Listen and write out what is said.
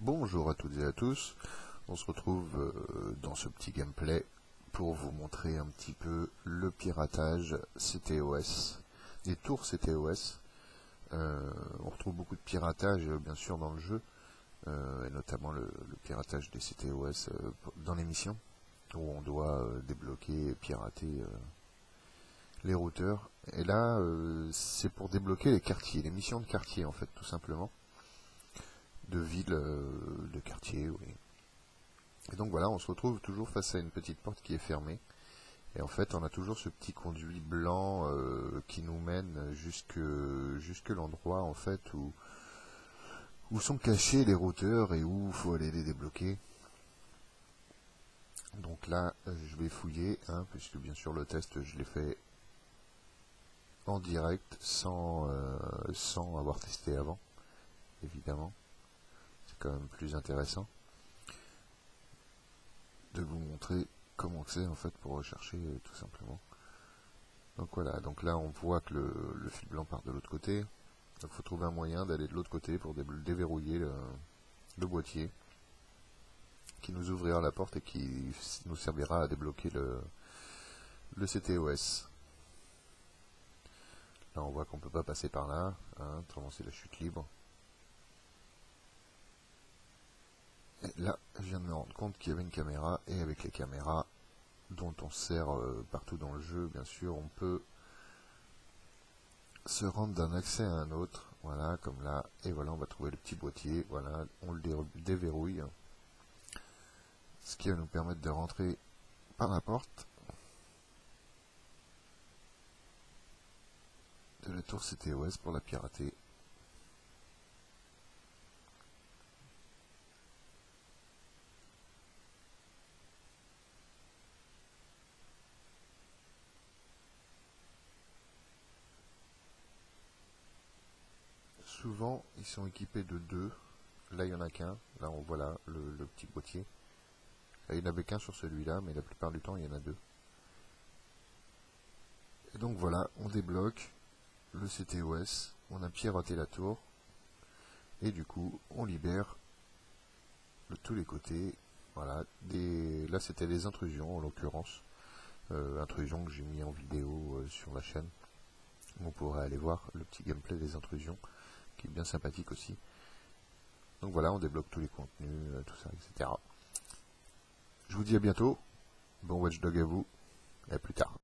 Bonjour à toutes et à tous, on se retrouve dans ce petit gameplay pour vous montrer un petit peu le piratage CTOS, des tours CTOS. On retrouve beaucoup de piratage bien sûr dans le jeu, et notamment le piratage des CTOS dans les missions, où on doit débloquer et pirater les routeurs. Et là, c'est pour débloquer les quartiers, les missions de quartier en fait, tout simplement. De ville, de quartier, oui. Et donc voilà, on se retrouve toujours face à une petite porte qui est fermée. Et en fait, on a toujours ce petit conduit blanc qui nous mène jusque l'endroit en fait où sont cachés les routeurs et où il faut aller les débloquer. Donc là, je vais fouiller, puisque bien sûr le test, je l'ai fait en direct, sans avoir testé avant, évidemment. C'est quand même plus intéressant de vous montrer comment c'est en fait pour rechercher tout simplement. Donc voilà, donc là on voit que le fil blanc part de l'autre côté. Donc il faut trouver un moyen d'aller de l'autre côté pour déverrouiller le boîtier qui nous ouvrira la porte et qui nous servira à débloquer le CTOS. Là on voit qu'on ne peut pas passer par là, autrement c'est la chute libre. Et là, je viens de me rendre compte qu'il y avait une caméra, et avec les caméras dont on sert partout dans le jeu, bien sûr, on peut se rendre d'un accès à un autre, voilà, comme là, et voilà, on va trouver le petit boîtier, voilà, on le déverrouille, ce qui va nous permettre de rentrer par la porte de la tour CTOS pour la pirater. Souvent, ils sont équipés de deux. Là, il n'y en a qu'un. Là, on voit là, le petit boîtier. Là, il n'y en avait qu'un sur celui-là, mais la plupart du temps, il y en a deux. Et donc voilà, on débloque le CTOS. On a piraté la tour. Et du coup, on libère de tous les côtés. Voilà. Là, c'était des intrusions, en l'occurrence. Intrusions que j'ai mis en vidéo sur la chaîne. On pourrait aller voir le petit gameplay des intrusions, qui est bien sympathique aussi. Donc voilà, on débloque tous les contenus, tout ça, etc. Je vous dis à bientôt, bon watchdog à vous, et à plus tard.